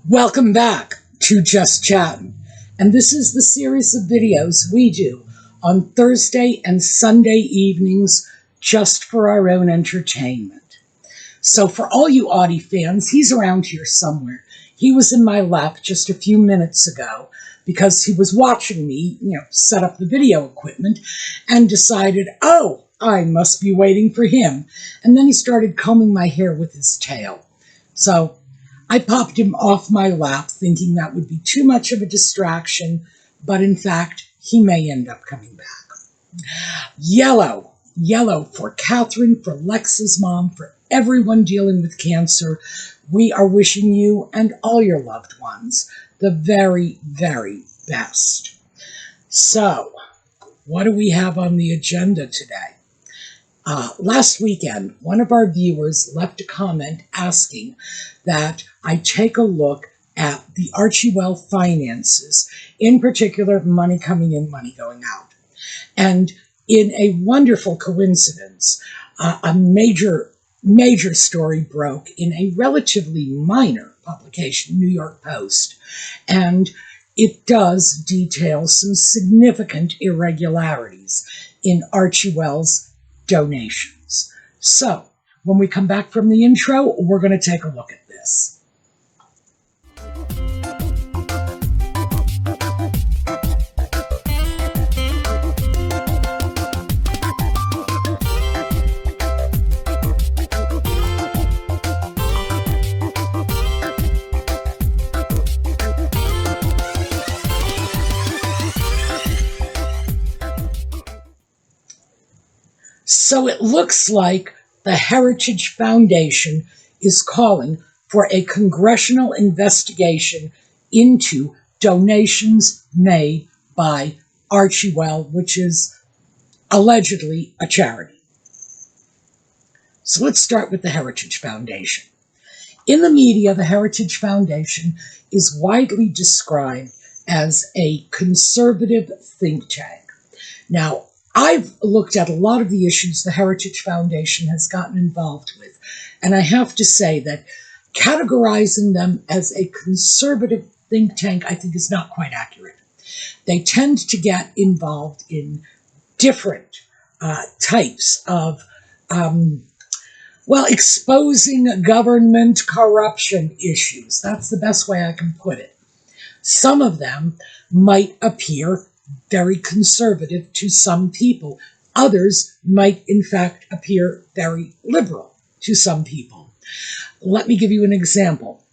Welcome back to Just Chattin', and this is the series of videos we do on Thursday and Sunday evenings just for our own entertainment. So for all you Audie fans, he's around here somewhere. He was in my lap just a few minutes ago because he was watching me, set up the video equipment and decided, oh, I must be waiting for him. And then he started combing my hair with his tail. So I popped him off my lap thinking that would be too much of a distraction, but in fact, he may end up coming back. Yellow for Catherine, for Lex's mom, for everyone dealing with cancer. We are wishing you and all your loved ones the very, very best. So, what do we have on the agenda today? Last weekend, one of our viewers left a comment asking that I take a look at the Archewell finances, in particular, money coming in, money going out. And in a wonderful coincidence, a major story broke in a relatively minor publication, New York Post, and it does detail some significant irregularities in Archewell's donations. So, when we come back from the intro, we're going to take a look at this. So it looks like the Heritage Foundation is calling for a congressional investigation into donations made by Archewell, which is allegedly a charity. So let's start with the Heritage Foundation. In the media, the Heritage Foundation is widely described as a conservative think tank. Now, I've looked at a lot of the issues the Heritage Foundation has gotten involved with, and I have to say that categorizing them as a conservative think tank, I think, is not quite accurate. They tend to get involved in different types of, exposing government corruption issues. That's the best way I can put it. Some of them might appear very conservative to some people. Others might, in fact, appear very liberal to some people. Let me give you an example.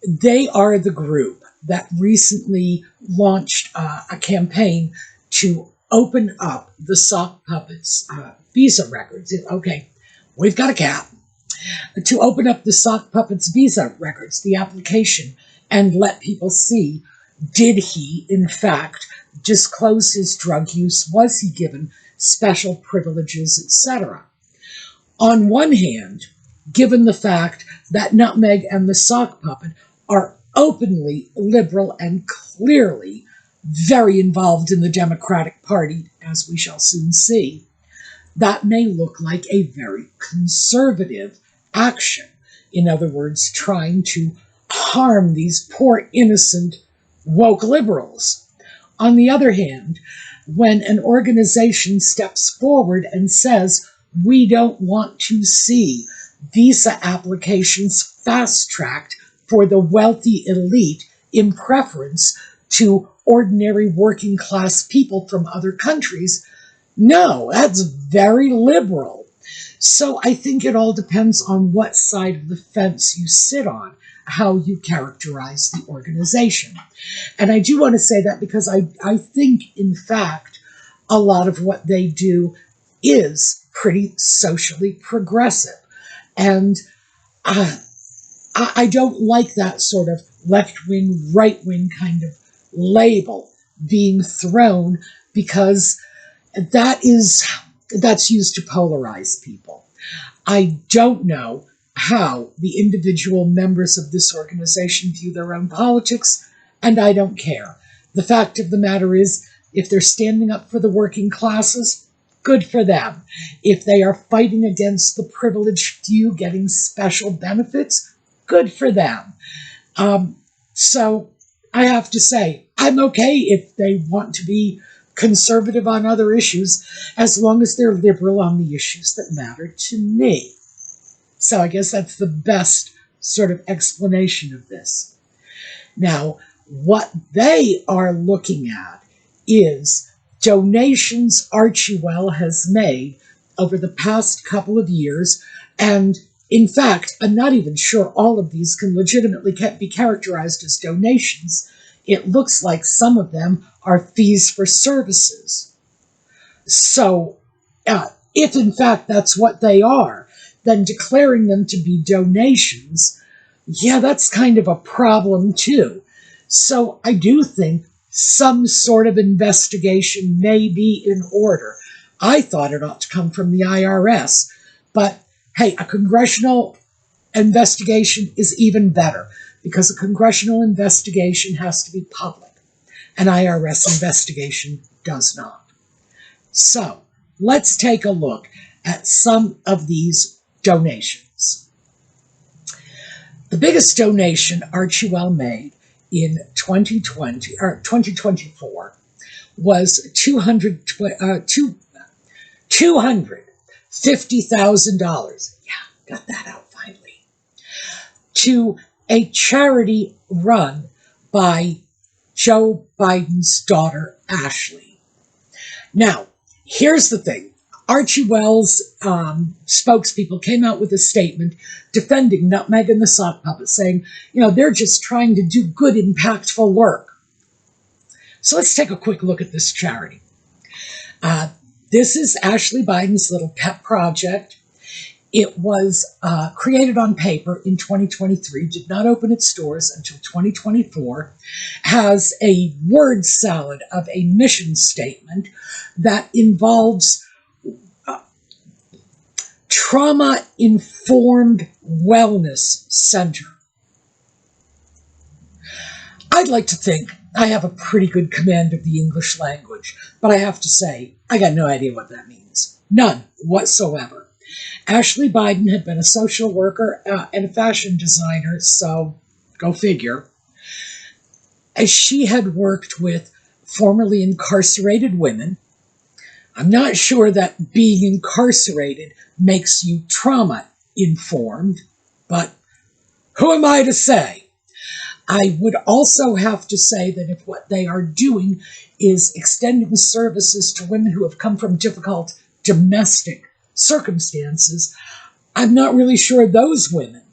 They are the group that recently launched a campaign to open up the sock puppets' visa records. Okay, we've got a cap. To open up the sock puppets' visa records, the application, and let people see, did he, in fact, disclose his drug use? Was he given special privileges, etc.? On one hand, given the fact that Nutmeg and the sock puppet are openly liberal and clearly very involved in the Democratic Party, as we shall soon see, that may look like a very conservative action. In other words, trying to harm these poor, innocent, woke liberals. On the other hand, when an organization steps forward and says, we don't want to see visa applications fast-tracked for the wealthy elite in preference to ordinary working-class people from other countries, no, that's very liberal. So I think it all depends on what side of the fence you sit on, how you characterize the organization. And I do want to say that because I think, in fact, a lot of what they do is pretty socially progressive. And I don't like that sort of left-wing, right-wing kind of label being thrown, because that's used to polarize people. I don't know how the individual members of this organization view their own politics, and I don't care. The fact of the matter is, if they're standing up for the working classes, good for them. If they are fighting against the privileged few getting special benefits, good for them. So I have to say, I'm okay if they want to be conservative on other issues, as long as they're liberal on the issues that matter to me. So I guess that's the best sort of explanation of this. Now, what they are looking at is donations Archewell has made over the past couple of years. And in fact, I'm not even sure all of these can legitimately be characterized as donations. It looks like some of them are fees for services. So if in fact that's what they are, then declaring them to be donations, yeah, that's kind of a problem too. So I do think some sort of investigation may be in order. I thought it ought to come from the IRS, but hey, a congressional investigation is even better, because a congressional investigation has to be public. An IRS investigation does not. So let's take a look at some of these donations. The biggest donation Archewell made in 2024 was $250,000. Yeah, got that out finally. To a charity run by Joe Biden's daughter, Ashley. Now, here's the thing. Archewell's spokespeople came out with a statement defending Meghan the sock puppet, saying, they're just trying to do good, impactful work. So let's take a quick look at this charity. This is Ashley Biden's little pet project. It was created on paper in 2023, did not open its doors until 2024, has a word salad of a mission statement that involves Trauma-Informed Wellness Center. I'd like to think I have a pretty good command of the English language, but I have to say, I got no idea what that means. None whatsoever. Ashley Biden had been a social worker and a fashion designer, so go figure. As she had worked with formerly incarcerated women. I'm not sure that being incarcerated makes you trauma-informed, but who am I to say? I would also have to say that if what they are doing is extending services to women who have come from difficult domestic circumstances, I'm not really sure those women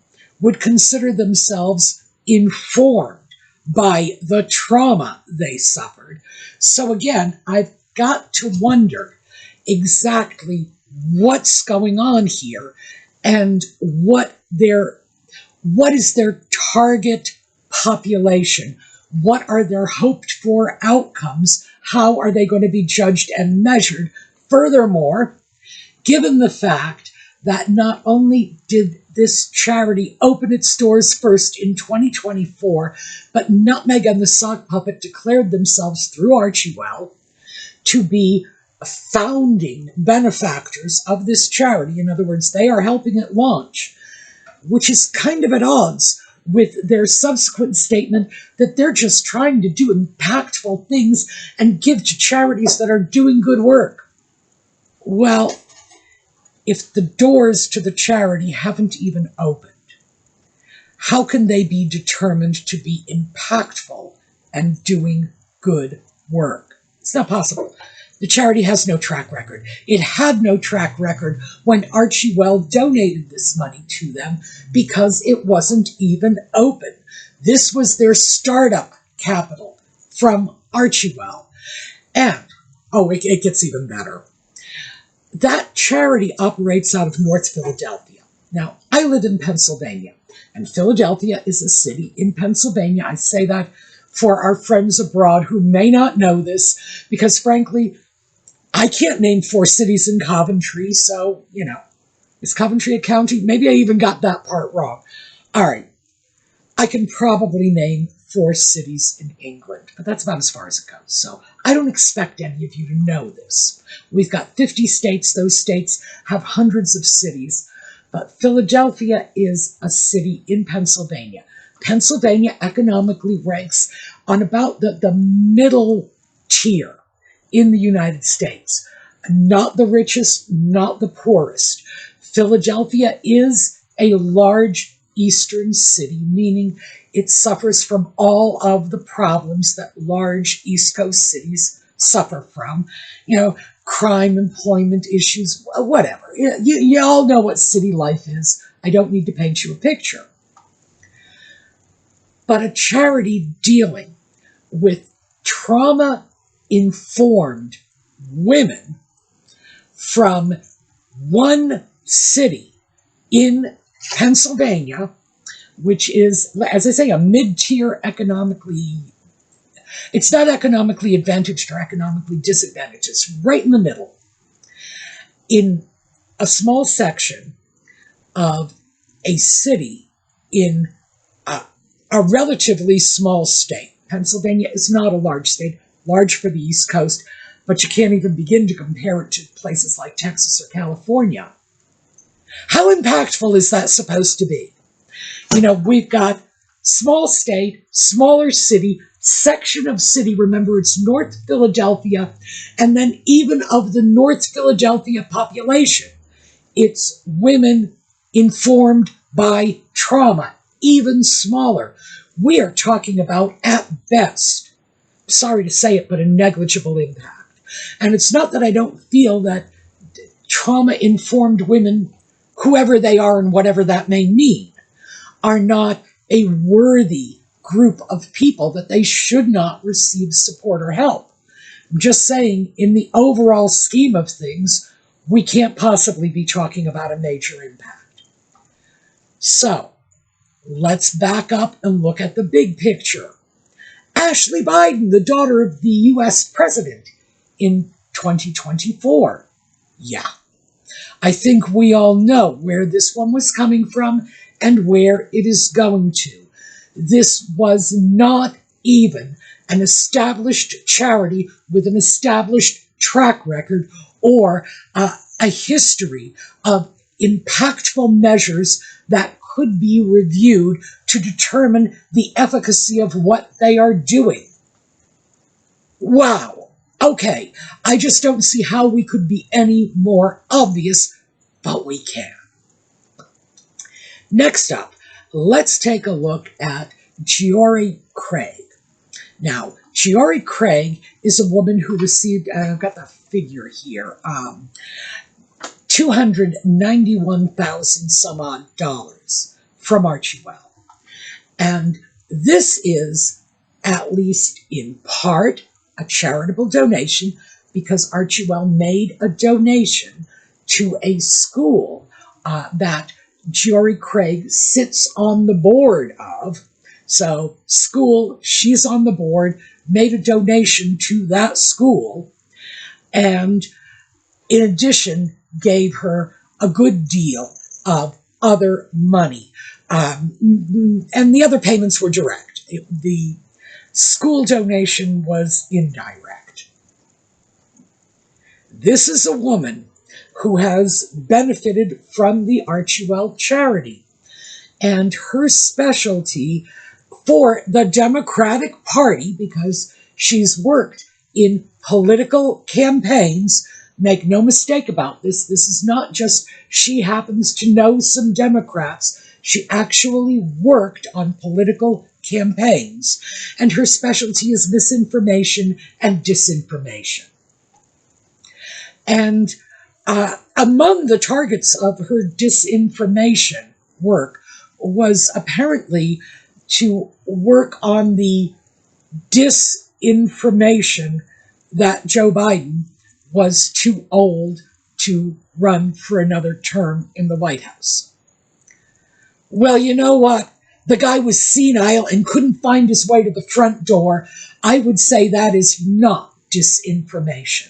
would consider themselves informed by the trauma they suffered. So again, I've got to wonder exactly what's going on here and what is their target population? What are their hoped for outcomes? How are they going to be judged and measured? Furthermore, given the fact that not only did this charity open its doors first in 2024, but Nutmeg and the Sock Puppet declared themselves through Archewell to be founding benefactors of this charity. In other words, they are helping it launch, which is kind of at odds with their subsequent statement that they're just trying to do impactful things and give to charities that are doing good work. Well, if the doors to the charity haven't even opened, how can they be determined to be impactful and doing good work? It's not possible. The charity has no track record. It had no track record when Archewell donated this money to them because it wasn't even open. This was their startup capital from Archewell. And, it gets even better. That charity operates out of North Philadelphia. Now, I live in Pennsylvania, and Philadelphia is a city in Pennsylvania. I say that for our friends abroad who may not know this, because frankly, I can't name 4 cities in Coventry, so, is Coventry a county? Maybe I even got that part wrong. All right, I can probably name 4 cities in England, but that's about as far as it goes. So I don't expect any of you to know this. We've got 50 states. Those states have hundreds of cities, but Philadelphia is a city in Pennsylvania. Pennsylvania economically ranks on about the middle tier in the United States. Not the richest, not the poorest. Philadelphia is a large eastern city, meaning it suffers from all of the problems that large East Coast cities suffer from. Crime, employment issues, whatever. You all know what city life is. I don't need to paint you a picture. But a charity dealing with trauma-informed women from one city in Pennsylvania, which is, as I say, a mid-tier economically, it's not economically advantaged or economically disadvantaged, it's right in the middle, in a small section of a city in a relatively small state. Pennsylvania is not a large state, large for the East Coast, but you can't even begin to compare it to places like Texas or California. How impactful is that supposed to be? We've got small state, smaller city, section of city. Remember, it's North Philadelphia. And then even of the North Philadelphia population, it's women informed by trauma, even smaller. We are talking about, at best, sorry to say it, but a negligible impact. And it's not that I don't feel that trauma-informed women, whoever they are and whatever that may mean, are not a worthy group of people, that they should not receive support or help. I'm just saying, in the overall scheme of things, we can't possibly be talking about a major impact. So, let's back up and look at the big picture. Ashley Biden, the daughter of the U.S. president in 2024. Yeah. I think we all know where this one was coming from and where it is going to. This was not even an established charity with an established track record or a history of impactful measures that could be reviewed to determine the efficacy of what they are doing. Wow. Okay, I just don't see how we could be any more obvious, but we can. Next up, let's take a look at Jory Craig. Now, Jory Craig is a woman who received, I've got the figure here, $291,000 some odd dollars from Archewell. And this is, at least in part, a charitable donation, because Archewell made a donation to a school that Jory Craig sits on the board of. So, school, she's on the board, made a donation to that school, and in addition, gave her a good deal of other money. And the other payments were direct. The school donation was indirect. This is a woman who has benefited from the Archewell charity. And her specialty for the Democratic Party, because she's worked in political campaigns, make no mistake about this, this is not just she happens to know some Democrats. She actually worked on political campaigns, and her specialty is misinformation and disinformation. And among the targets of her disinformation work was apparently to work on the disinformation that Joe Biden was too old to run for another term in the White House. Well, you know what? The guy was senile and couldn't find his way to the front door. I would say that is not disinformation.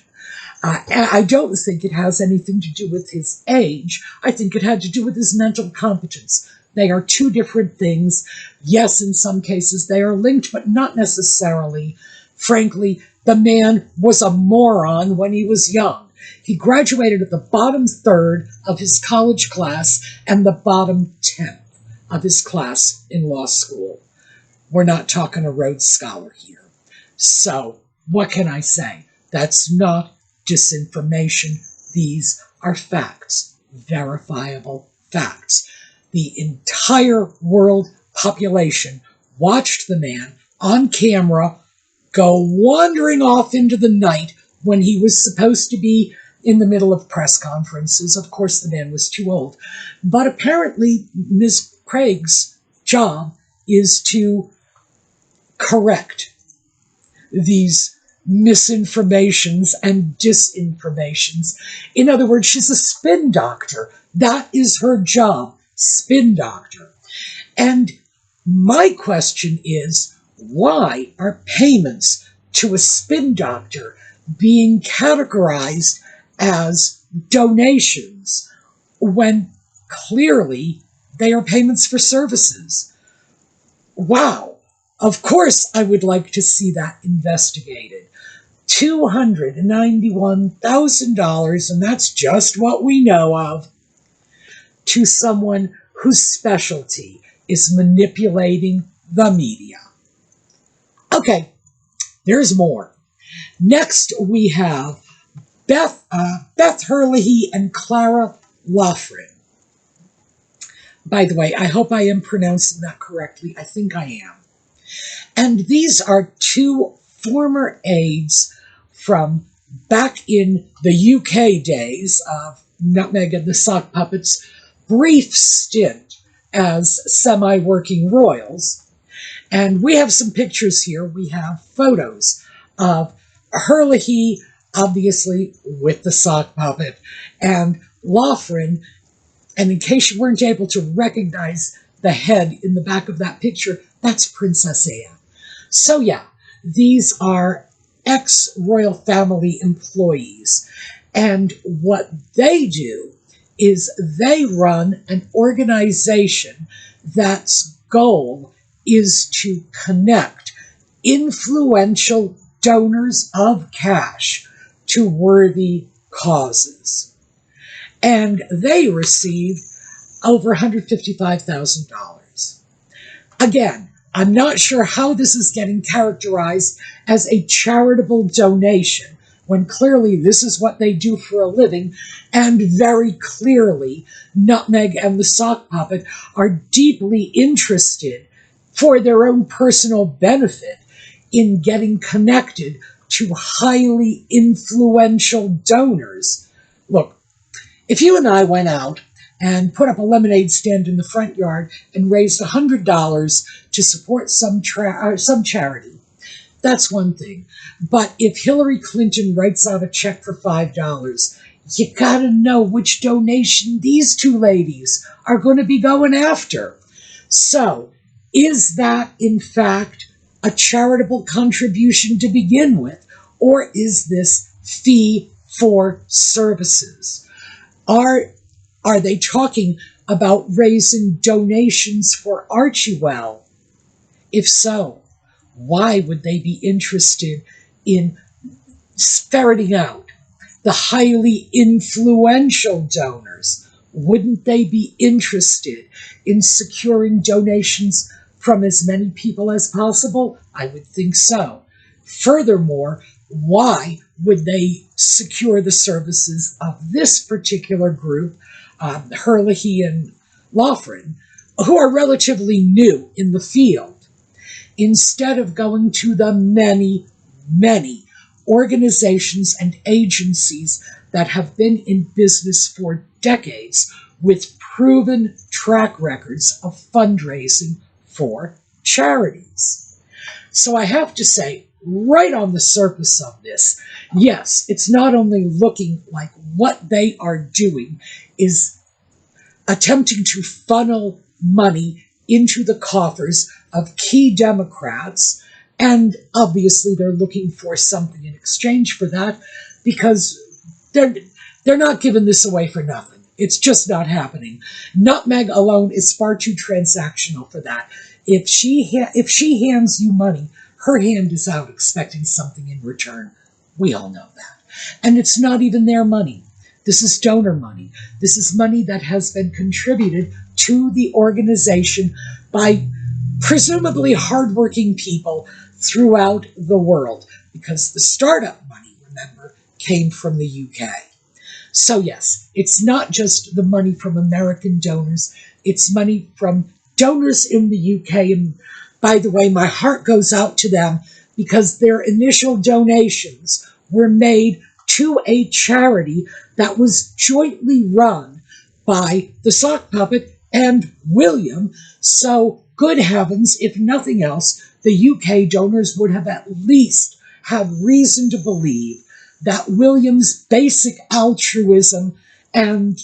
I don't think it has anything to do with his age. I think it had to do with his mental competence. They are two different things. Yes, in some cases they are linked, but not necessarily. Frankly, the man was a moron when he was young. He graduated at the bottom third of his college class and the bottom 10th of his class in law school. We're not talking a Rhodes Scholar here. So, what can I say? That's not disinformation. These are facts, verifiable facts. The entire world population watched the man on camera go wandering off into the night when he was supposed to be in the middle of press conferences. Of course, the man was too old. But apparently, Ms. Craig's job is to correct these misinformations and disinformations. In other words, she's a spin doctor. That is her job, spin doctor. And my question is, why are payments to a spin doctor being categorized as donations when clearly they are payments for services? Wow. Of course, I would like to see that investigated. $291,000, and that's just what we know of, to someone whose specialty is manipulating the media. Okay, there's more. Next, we have Beth Herlihy and Clara Loughran. By the way, I hope I am pronouncing that correctly. I think I am. And these are two former aides from back in the UK days of Nutmeg and the Sock Puppets' brief stint as semi-working royals. And we have some pictures here. We have photos of Herlihy, obviously with the sock puppet, and Loughran. And in case you weren't able to recognize the head in the back of that picture, that's Princess Anne. So yeah, these are ex-royal family employees. And what they do is they run an organization that's goal is to connect influential donors of cash to worthy causes. And they received over $155,000. Again, I'm not sure how this is getting characterized as a charitable donation, when clearly this is what they do for a living, and very clearly Nutmeg and the Sock Puppet are deeply interested for their own personal benefit in getting connected to highly influential donors. Look, if you and I went out and put up a lemonade stand in the front yard and raised $100 to support some charity, that's one thing. But if Hillary Clinton writes out a check for $5, you gotta know which donation these two ladies are going to be going after. So, is that in fact a charitable contribution to begin with, or is this fee for services? Are they talking about raising donations for Archewell? If so, why would they be interested in ferreting out the highly influential donors? Wouldn't they be interested in securing donations from as many people as possible? I would think so. Furthermore, why would they secure the services of this particular group, Herlihy and Loughran, who are relatively new in the field, instead of going to the many, many organizations and agencies that have been in business for decades with proven track records of fundraising for charities? So I have to say, right on the surface of this, yes, it's not only looking like what they are doing is attempting to funnel money into the coffers of key Democrats, and obviously they're looking for something in exchange for that, because they're not giving this away for nothing. It's just not happening. Nutmeg alone is far too transactional for that. If she hands you money, her hand is out expecting something in return. We all know that. And it's not even their money. This is donor money. This is money that has been contributed to the organization by presumably hardworking people throughout the world, because the startup money, remember, came from the UK. So yes, it's not just the money from American donors, it's money from donors in the UK. And by the way, my heart goes out to them because their initial donations were made to a charity that was jointly run by the sock puppet and William. So good heavens, if nothing else, the UK donors would have at least had reason to believe that William's basic altruism and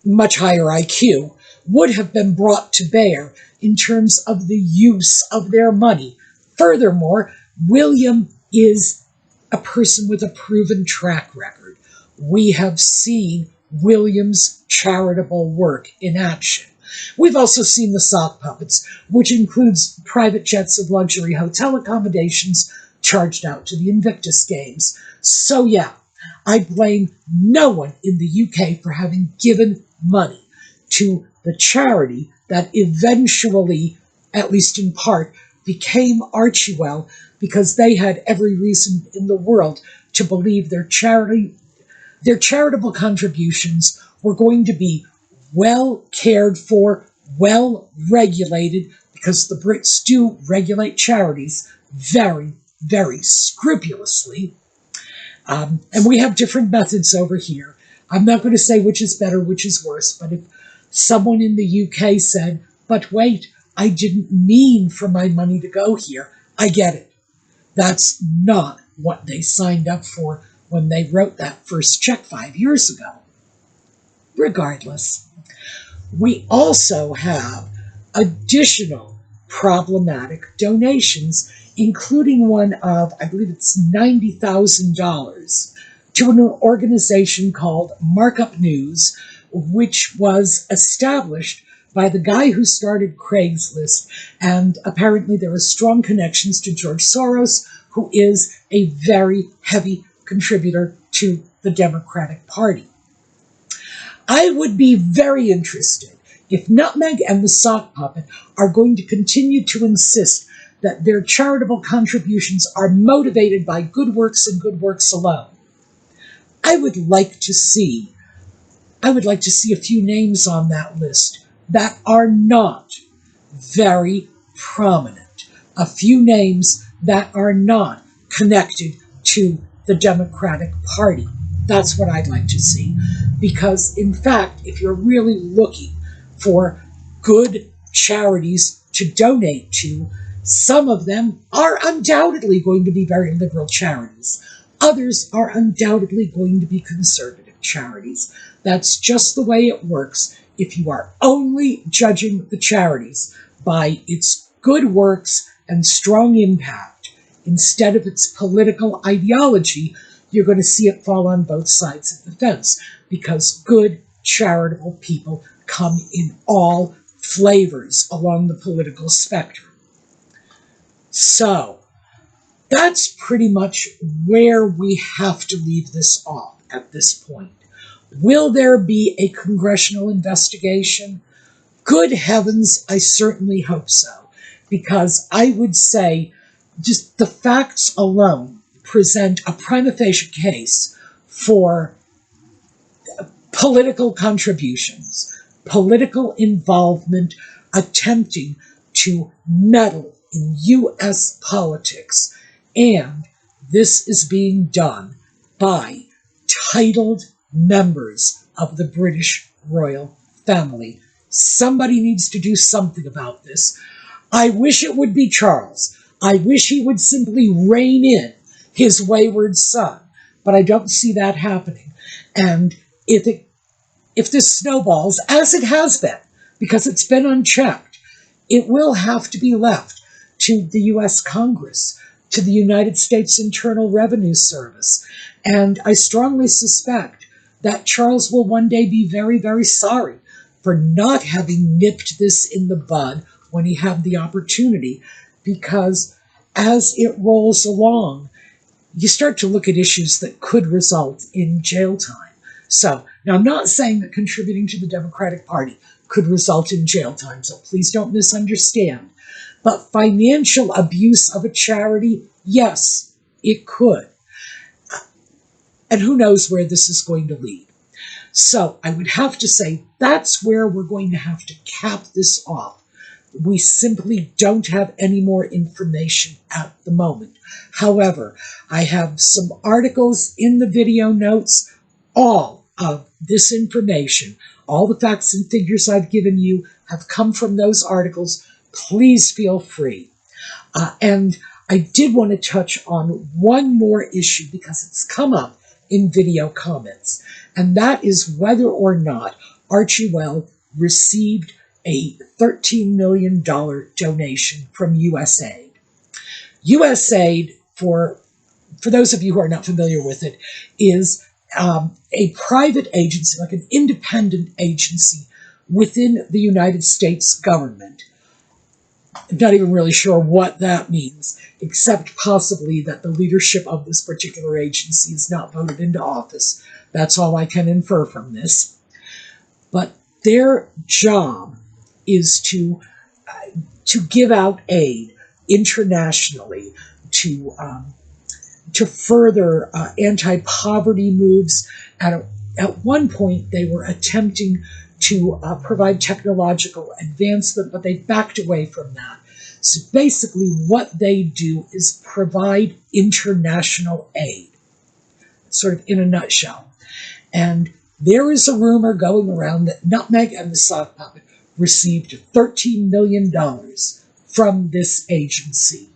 much higher IQ would have been brought to bear in terms of the use of their money. Furthermore, William is a person with a proven track record. We have seen William's charitable work in action. We've also seen the sock puppets, which includes private jets of luxury hotel accommodations charged out to the Invictus Games. So yeah, I blame no one in the UK for having given money to the charity that eventually, at least in part, became Archewell, because they had every reason in the world to believe their charitable contributions were going to be well cared for, well regulated, because the Brits do regulate charities very, very scrupulously. And we have different methods over here. I'm not going to say which is better, which is worse, but if someone in the UK said, but wait, I didn't mean for my money to go here, I get it. That's not what they signed up for when they wrote that first check 5 years ago. Regardless, we also have additional problematic donations, including one of, I believe it's $90,000, to an organization called Markup News, which was established by the guy who started Craigslist, and apparently there are strong connections to George Soros, who is a very heavy contributor to the Democratic Party. I would be very interested if Nutmeg and the Sock Puppet are going to continue to insist that their charitable contributions are motivated by good works and good works alone. I would like to see a few names on that list that are not very prominent, a few names that are not connected to the Democratic Party. That's what I'd like to see. Because, in fact, if you're really looking for good charities to donate to, some of them are undoubtedly going to be very liberal charities. Others are undoubtedly going to be conservative charities. That's just the way it works if you are only judging the charities by its good works and strong impact instead of its political ideology. You're going to see it fall on both sides of the fence, because good, charitable people come in all flavors along the political spectrum. So, that's pretty much where we have to leave this off at this point. Will there be a congressional investigation? Good heavens, I certainly hope so, because I would say just the facts alone present a prima facie case for political contributions, political involvement, attempting to meddle in U.S. politics. And this is being done by titled members of the British royal family. Somebody needs to do something about this. I wish it would be Charles. I wish he would simply rein in his wayward son, but I don't see that happening. And if this snowballs, as it has been, because it's been unchecked, it will have to be left to the U.S. Congress, to the United States Internal Revenue Service. And I strongly suspect that Charles will one day be very, very sorry for not having nipped this in the bud when he had the opportunity, because as it rolls along, you start to look at issues that could result in jail time. So Now, I'm not saying that contributing to the Democratic Party could result in jail time, so please don't misunderstand. But financial abuse of a charity, yes, it could. And who knows where this is going to lead. So I would have to say that's where we're going to have to cap this off. We simply don't have any more information at the moment. However, I have some articles in the video notes. All of this information, all the facts and figures I've given you have come from those articles. Please feel free. And I did want to touch on one more issue because it's come up in video comments, and that is whether or not Archewell received a $13 million donation from USAID. USAID, for those of you who are not familiar with it, is a private agency, like an independent agency within the United States government. I'm not even really sure what that means, except possibly that the leadership of this particular agency is not voted into office. That's all I can infer from this. But their job is to give out aid internationally to further anti-poverty moves. At one point, they were attempting to provide technological advancement, but they backed away from that. So basically what they do is provide international aid, sort of in a nutshell. And there is a rumor going around that Nutmeg and the Sock Puppet received $13 million from this agency.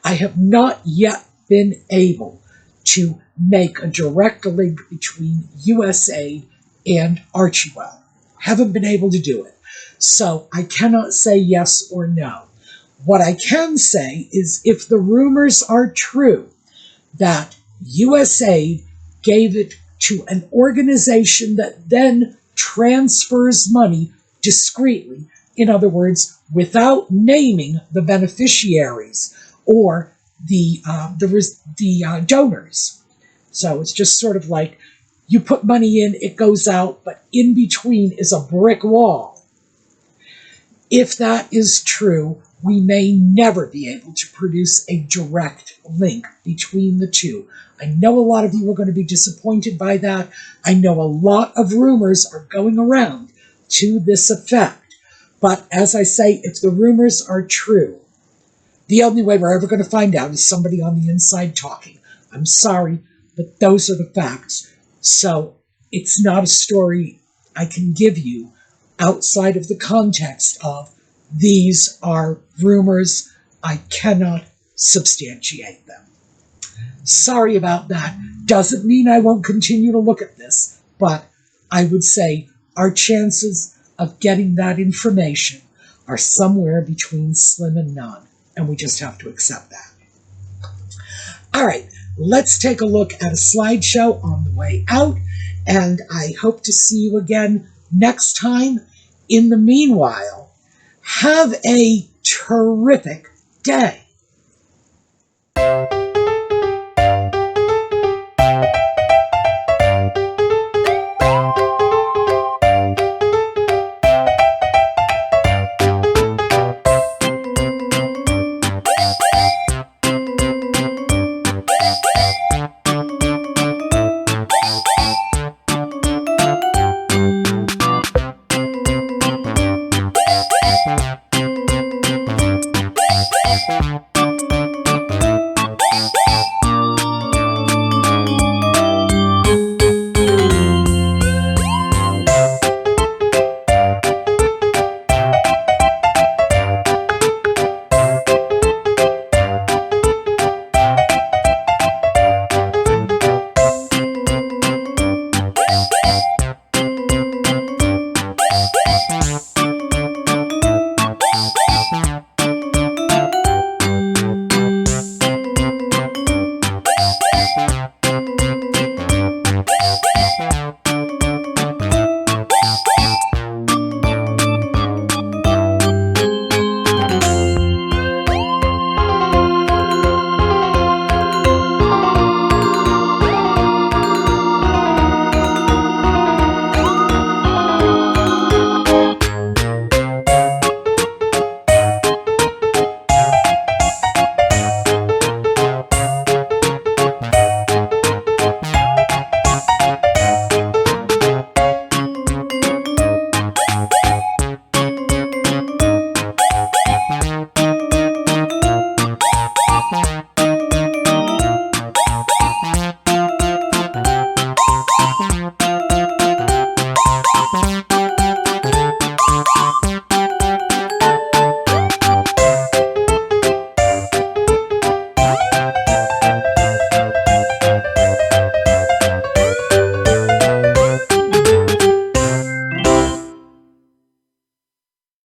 I have not yet been able to make a direct link between USAID and Archewell. Haven't been able to do it. So I cannot say yes or no. What I can say is if the rumors are true that USAID gave it to an organization that then transfers money discreetly, in other words, without naming the beneficiaries or the donors. So it's just sort of like you put money in, it goes out, but in between is a brick wall. If that is true, we may never be able to produce a direct link between the two. I know a lot of you are going to be disappointed by that. I know a lot of rumors are going around to this effect. But as I say, if the rumors are true, the only way we're ever going to find out is somebody on the inside talking. I'm sorry, but those are the facts. So it's not a story I can give you outside of the context of these are rumors. I cannot substantiate them. Sorry about that. Doesn't mean I won't continue to look at this, but I would say our chances of getting that information are somewhere between slim and none, and we just have to accept that. All right, let's take a look at a slideshow on the way out, and I hope to see you again next time. In the meanwhile, have a terrific day.